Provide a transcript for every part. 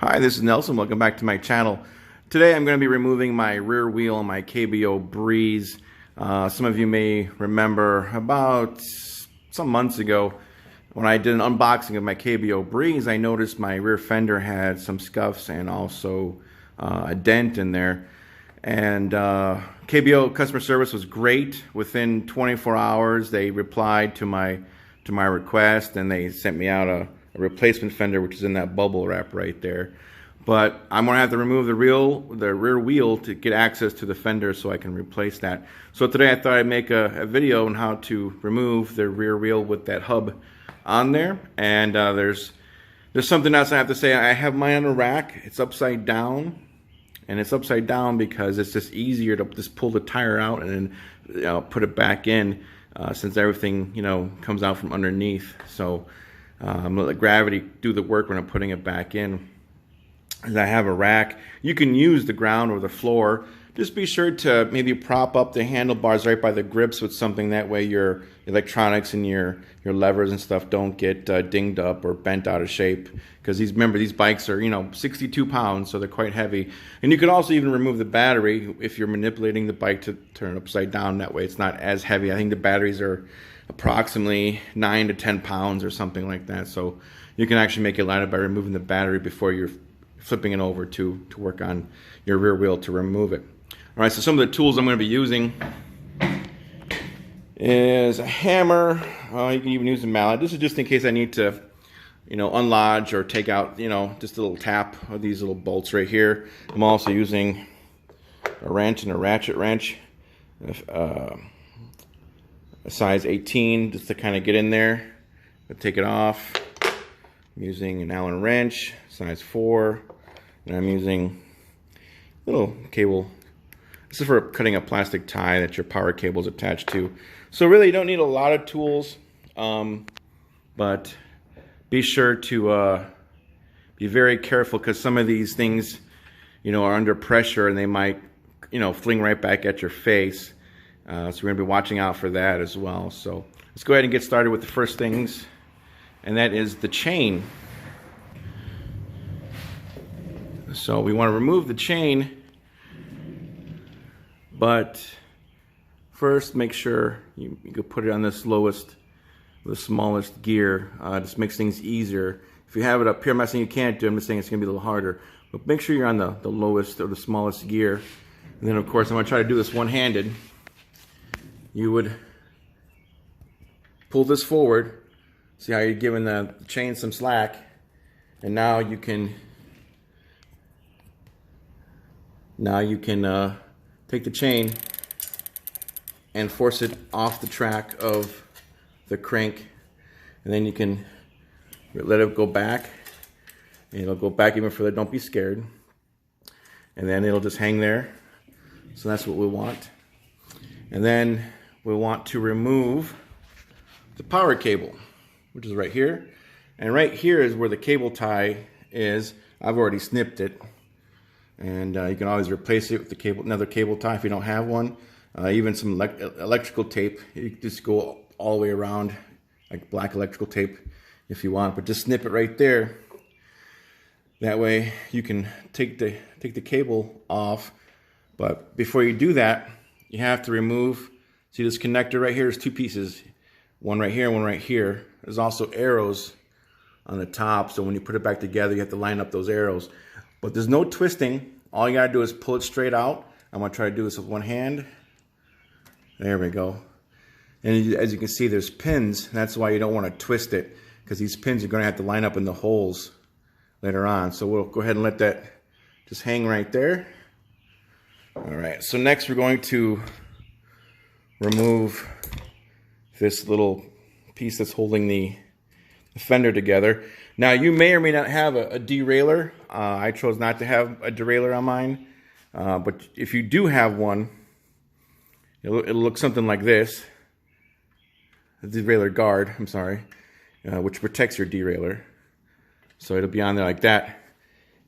Hi, this is Nelson. Welcome back to my channel. Today I'm going to be removing my rear wheel on my KBO Breeze. Some of you may remember about some months ago when I did an unboxing of my KBO Breeze, I noticed my rear fender had some scuffs and also a dent in there. And KBO customer service was great. Within 24 hours they replied to my request, and they sent me out a replacement fender, which is in that bubble wrap right there. But I'm going to have to remove the rear wheel to get access to the fender so I can replace that. So today I thought I'd make a video on how to remove the rear wheel with that hub on there. And there's something else I have to say. I have mine on a rack. It's upside down, and it's upside down because it's just easier to just pull the tire out and then put it back in since everything comes out from underneath. So I'm gonna let gravity do the work when I'm putting it back in. And I have a rack. You can use the ground or the floor. Just be sure to maybe prop up the handlebars right by the grips with something. That way your electronics and your levers and stuff don't get dinged up or bent out of shape. Because remember, these bikes are 62 pounds, so they're quite heavy. And you can also even remove the battery if you're manipulating the bike to turn it upside down. That way it's not as heavy. I think the batteries are approximately 9 to 10 pounds or something like that. So you can actually make it lighter by removing the battery before you're flipping it over to work on your rear wheel to remove it. All right, so some of the tools I'm going to be using is a hammer. You can even use a mallet. This is just in case I need to unlodge or take out just a little tap of these little bolts right here. I'm also using a wrench and a ratchet wrench, a size 18, just to kind of get in there. I'll take it off. I'm using an Allen wrench, size 4, and I'm using a little cable. This is for cutting a plastic tie that your power cable is attached to. So really you don't need a lot of tools, but be sure to be very careful, because some of these things are under pressure and they might fling right back at your face. So we're going to be watching out for that as well. So let's go ahead and get started with the first things, and that is the chain. So we want to remove the chain, but first make sure you can put it on this the smallest gear. Just makes things easier. If you have it up here, I'm not saying you can't do it, I'm just saying it's going to be a little harder. But make sure you're on the lowest or the smallest gear. And then of course I'm going to try to do this one-handed. You would pull this forward. See how you're giving the chain some slack, and now you can take the chain and force it off the track of the crank, and then you can let it go back, and it'll go back even further. Don't be scared, and then it'll just hang there. So that's what we want. And then we want to remove the power cable, which is right here. And right here is where the cable tie is. I've already snipped it. And you can always replace it with another cable tie if you don't have one. Even some electrical tape. You can just go all the way around, like black electrical tape if you want. But just snip it right there. That way you can take the cable off. But before you do that, you have to remove, see this connector right here is 2 pieces. One right here and one right here. There's also arrows on the top, so when you put it back together, you have to line up those arrows. But there's no twisting. All you gotta do is pull it straight out. I'm gonna try to do this with one hand. There we go. And as you can see, there's pins. That's why you don't want to twist it, because these pins are gonna have to line up in the holes later on. So we'll go ahead and let that just hang right there. All right, so next we're going to remove this little piece that's holding the fender together. Now you may or may not have a derailleur. I chose not to have a derailleur on mine, but if you do have one, it'll look something like this. A derailleur guard, I'm sorry, which protects your derailleur. So it'll be on there like that.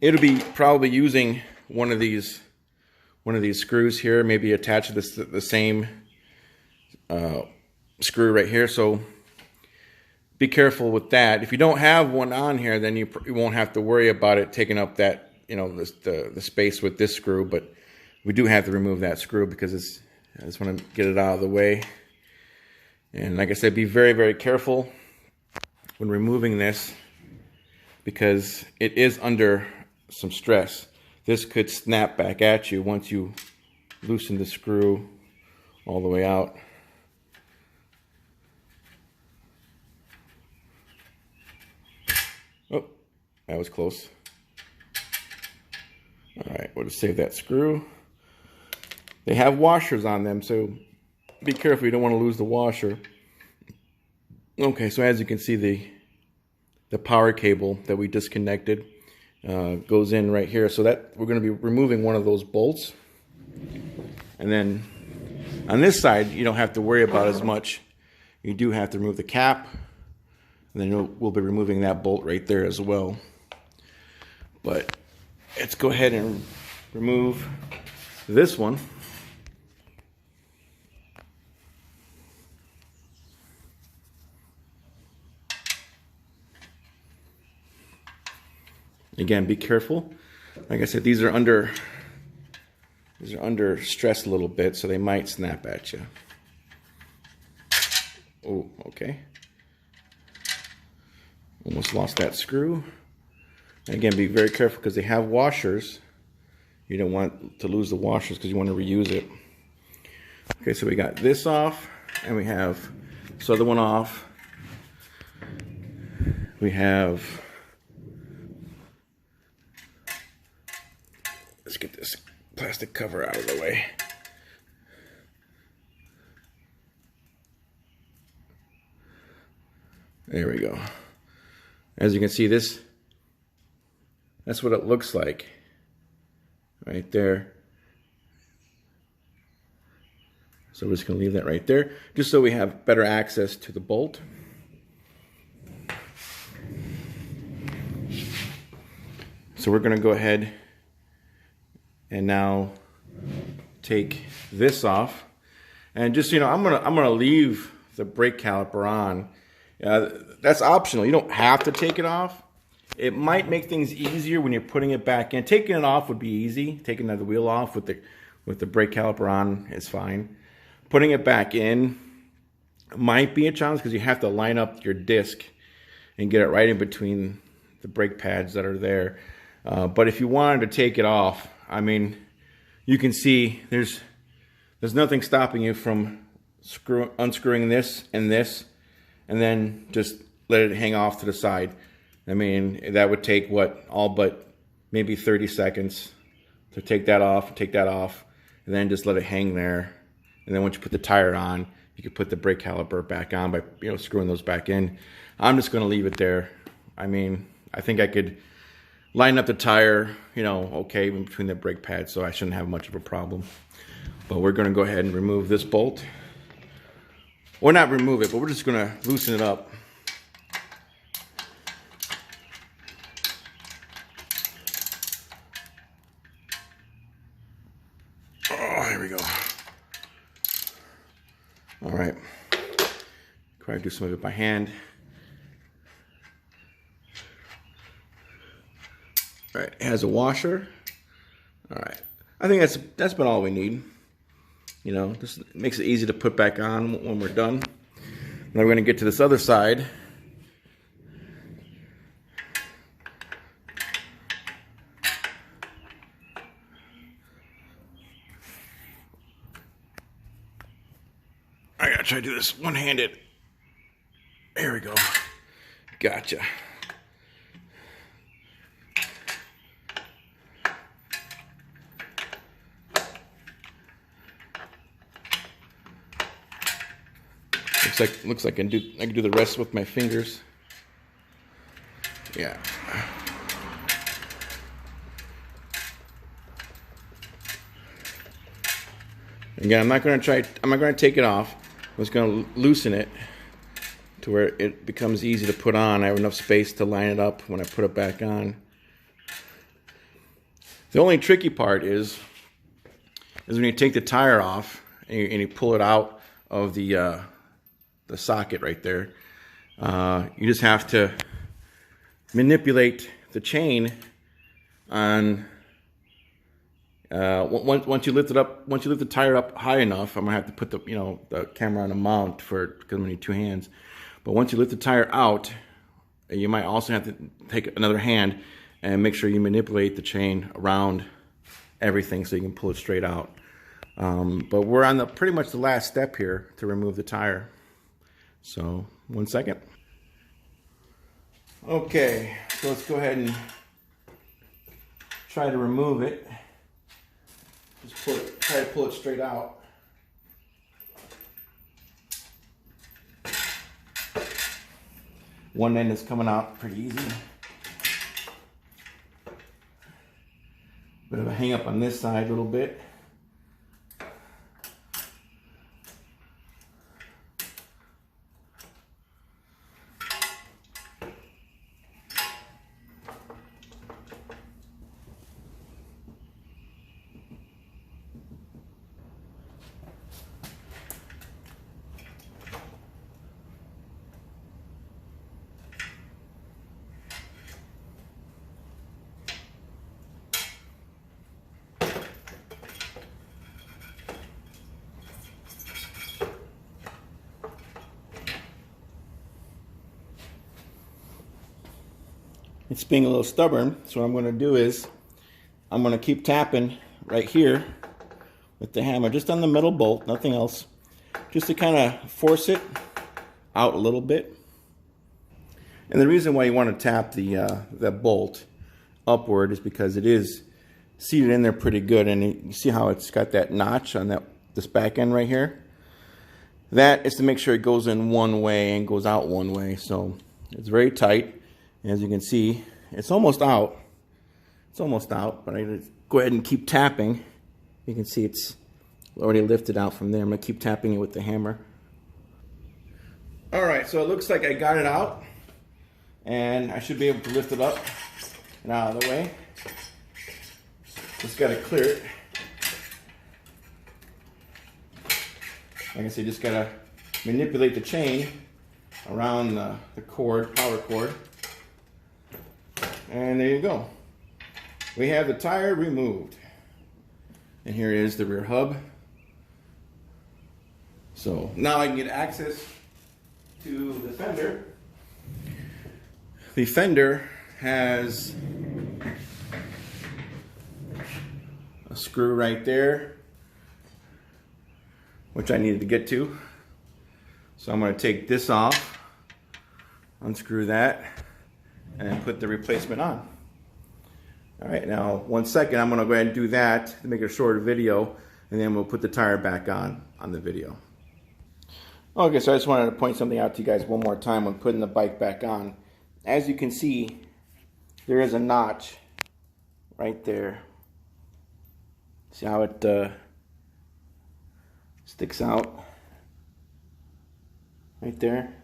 It'll be probably using one of these screws here, maybe attached to the same screw right here. So be careful with that. If you don't have one on here, then you won't have to worry about it taking up that, you know, the space with this screw. But we do have to remove that screw because I just want to get it out of the way. And like I said, be very, very careful when removing this because it is under some stress. This could snap back at you once you loosen the screw all the way out. Oh, that was close. All right, we'll just save that screw. They have washers on them, so be careful. You don't want to lose the washer. Okay, so as you can see, the power cable that we disconnected goes in right here. So that we're going to be removing one of those bolts. And then on this side, you don't have to worry about as much. You do have to remove the cap. And then we'll be removing that bolt right there as well. But let's go ahead and remove this one. Again, be careful. Like I said, these are under stress a little bit, so they might snap at you. Oh, okay. Almost lost that screw. And again, be very careful because they have washers. You don't want to lose the washers because you want to reuse it. Okay, so we got this off, and we have this other one off. We have, let's get this plastic cover out of the way. There we go. As you can see, that's what it looks like right there. So we're just going to leave that right there, just so we have better access to the bolt. So we're going to go ahead and now take this off, and just, you know, I'm gonna leave the brake caliper on. That's optional. You don't have to take it off. It might make things easier when you're putting it back in. Taking it off would be easy. Taking the wheel off with the brake caliper on is fine. Putting it back in might be a challenge because you have to line up your disc and get it right in between the brake pads that are there. But if you wanted to take it off, I mean, you can see there's nothing stopping you from unscrewing this, and then just let it hang off to the side. I mean, that would take all but maybe 30 seconds to take that off, and then just let it hang there. And then once you put the tire on, you can put the brake caliper back on by, you know, screwing those back in. I'm just going to leave it there. I mean, I think I could line up the tire, you know, okay, in between the brake pads, so I shouldn't have much of a problem. But we're going to go ahead and remove this bolt. Or not remove it, but we're just going to loosen it up. Oh, here we go. All right. Try to do some of it by hand. All right, it has a washer. All right, I think that's been all we need. You know, this makes it easy to put back on when we're done. Now we're going to get to this other side. I gotta try to do this one-handed. There we go. Gotcha. Looks like I can do the rest with my fingers. Yeah. Again, I'm not going to take it off. I'm just going to loosen it to where it becomes easy to put on. I have enough space to line it up when I put it back on. The only tricky part is when you take the tire off and you pull it out of the socket right there. You just have to manipulate the chain on once you lift it up, once you lift the tire up high enough. I'm gonna have to put the the camera on a mount because I'm gonna need 2 hands. But once you lift the tire out, you might also have to take another hand and make sure you manipulate the chain around everything so you can pull it straight out. But we're on pretty much the last step here to remove the tire. So 1 second. Okay, so let's go ahead and try to remove it. Just try to pull it straight out. One end is coming out pretty easy. Bit of a hang up on this side a little bit. It's being a little stubborn, so what I'm going to do is I'm going to keep tapping right here with the hammer, just on the metal bolt, nothing else, just to kind of force it out a little bit. And the reason why you want to tap the bolt upward is because it is seated in there pretty good, and you see how it's got that notch on this back end right here? That is to make sure it goes in one way and goes out one way, so it's very tight. As you can see, it's almost out. It's almost out, but I'm going to go ahead and keep tapping. You can see it's already lifted out from there. I'm going to keep tapping it with the hammer. Alright, so it looks like I got it out, and I should be able to lift it up and out of the way. Just got to clear it. Like I said, just got to manipulate the chain around the cord, power cord. And there you go. We have the tire removed. And here is the rear hub. So now I can get access to the fender. The fender has a screw right there, which I needed to get to. So I'm going to take this off, unscrew that, and put the replacement on. All right, now 1 second, I'm gonna go ahead and do that to make a shorter video, and then we'll put the tire back on the video. Okay, so I just wanted to point something out to you guys one more time when putting the bike back on. As you can see, there is a notch right there. See how it sticks out? Right there.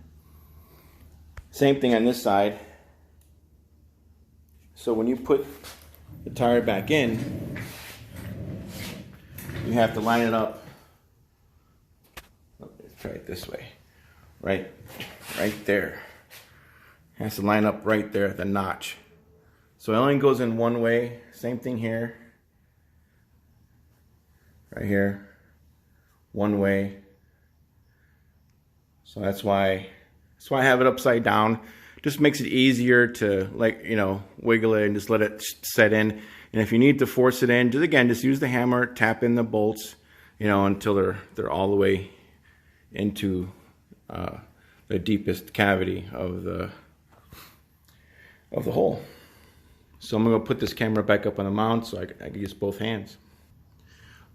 Same thing on this side. So when you put the tire back in, you have to line it up. Let's try it this way. Right there. It has to line up right there at the notch. So it only goes in one way. Same thing here. Right here. One way. So that's why I have it upside down. Just makes it easier to, like, wiggle it and just let it set in. And if you need to force it in, just use the hammer, tap in the bolts, until they're all the way into the deepest cavity of the hole. So I'm gonna put this camera back up on the mount so I can use both hands.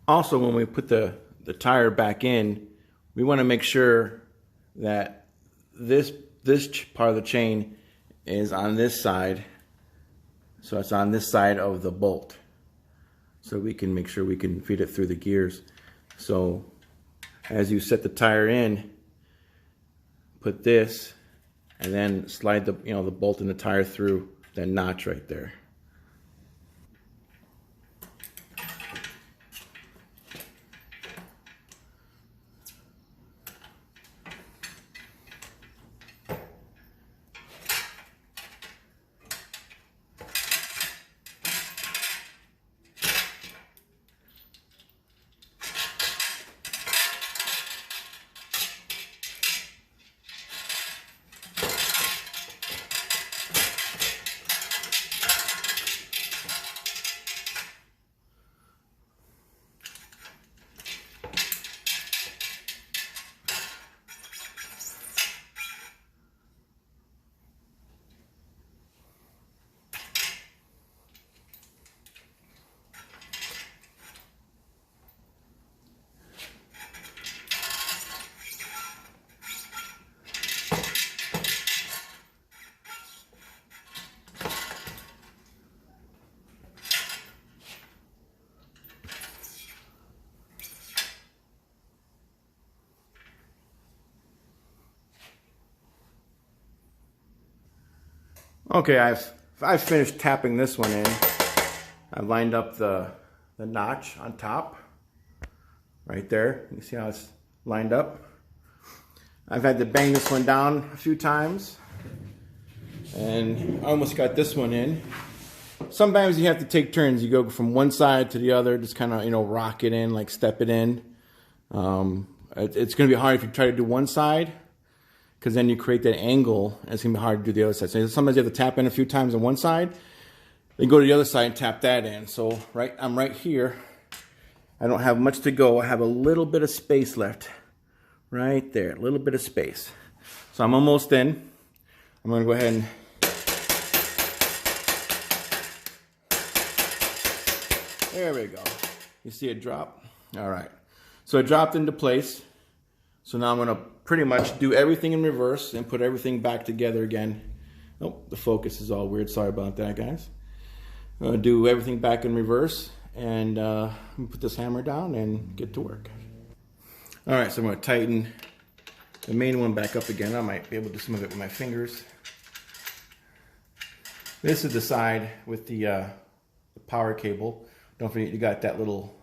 Also, when we put the tire back in, we want to make sure that this part of the chain is on this side, so it's on this side of the bolt, so we can make sure we can feed it through the gears. So as you set the tire in, put this, and then slide the the bolt and the tire through that notch right there. Okay, I've finished tapping this one in. I've lined up the notch on top, right there. You see how it's lined up? I've had to bang this one down a few times, and I almost got this one in. Sometimes you have to take turns. You go from one side to the other, just kind of, you know, rock it in, like step it in. It's going to be hard if you try to do one side, because then you create that angle, and it's going to be hard to do the other side. So sometimes you have to tap in a few times on one side, then go to the other side and tap that in. So I'm right here. I don't have much to go. I have a little bit of space left. Right there, a little bit of space. So I'm almost in. I'm going to go ahead and there we go. You see it drop? All right. So it dropped into place. So now I'm going to pretty much do everything in reverse and put everything back together again. Oh, the focus is all weird. Sorry about that, guys. I'm going to do everything back in reverse and put this hammer down and get to work. All right, so I'm going to tighten the main one back up again. I might be able to do some of it with my fingers. This is the side with the power cable. Don't forget you got that little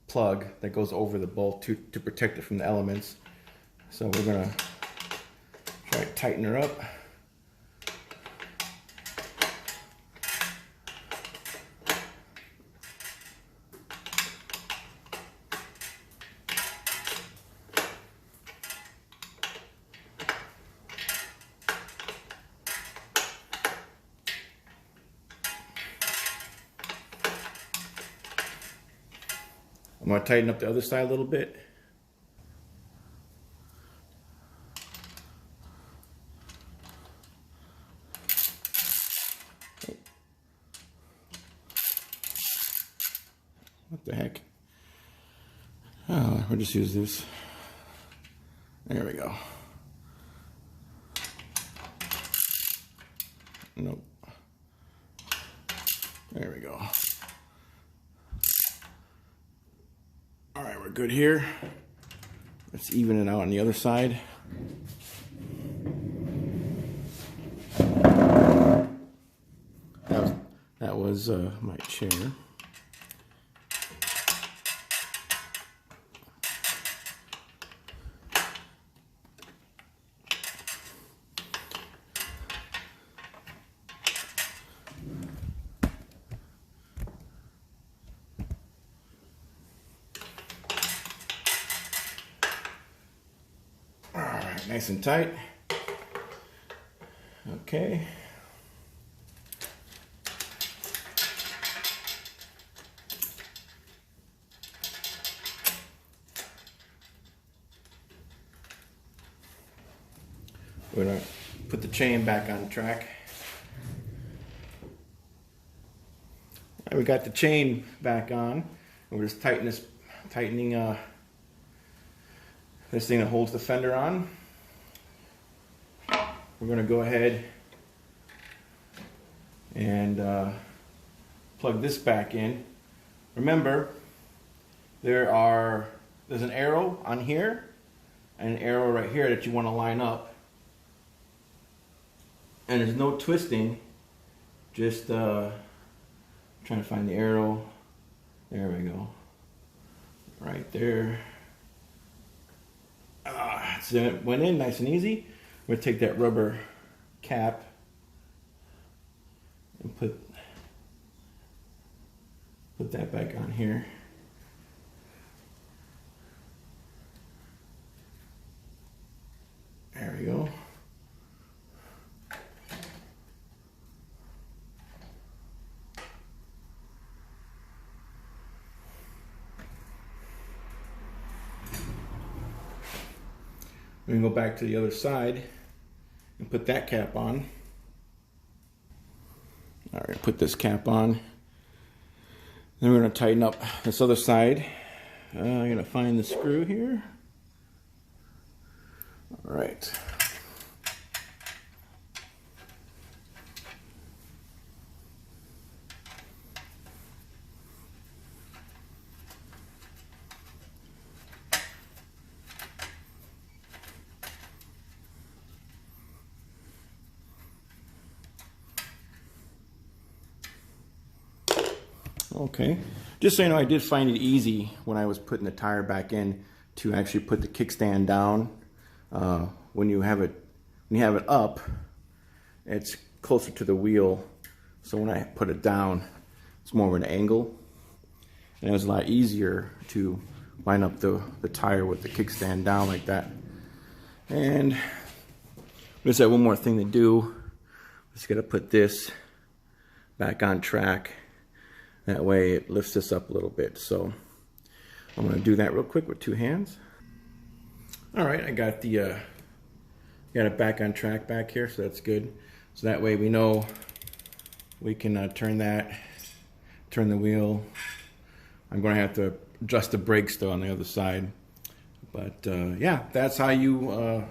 plug that goes over the bolt to protect it from the elements. So we're going to try to tighten her up. I'm going to tighten up the other side a little bit. What the heck? Oh, we'll just use this. There we go. Nope. There we go. All right, we're good here. Let's even it out on the other side. That was my chair. Nice and tight. Okay. We're going to put the chain back on track. All right, we got the chain back on. And we're just tightening this thing that holds the fender on. We're going to go ahead and plug this back in. Remember, there's an arrow on here and an arrow right here that you want to line up. And there's no twisting, just trying to find the arrow. There we go. Right there. So it went in nice and easy. We're going to take that rubber cap and put that back on here. There we go. We can go back to the other side and put that cap on. All right, put this cap on. Then we're going to tighten up this other side. I'm going to find the screw here. All right. Okay, just so you know, I did find it easy when I was putting the tire back in to actually put the kickstand down. When you have it up, it's closer to the wheel, so when I put it down, it's more of an angle, and it was a lot easier to line up the tire with the kickstand down like that. And we just have one more thing to do. Just gotta put this back on track. That way it lifts this up a little bit. So I'm gonna do that real quick with 2 hands. All right, I got the got it back on track back here, so that's good. So that way we know we can turn the wheel. I'm gonna have to adjust the brakes though on the other side. But yeah, that's how you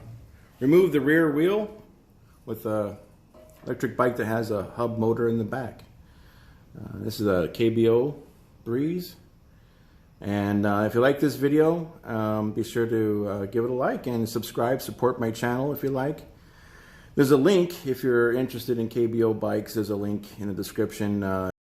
remove the rear wheel with a electric bike that has a hub motor in the back. This is a KBO Breeze. And if you like this video, be sure to give it a like and subscribe, support my channel if you like. There's a link if you're interested in KBO bikes. There's a link in the description.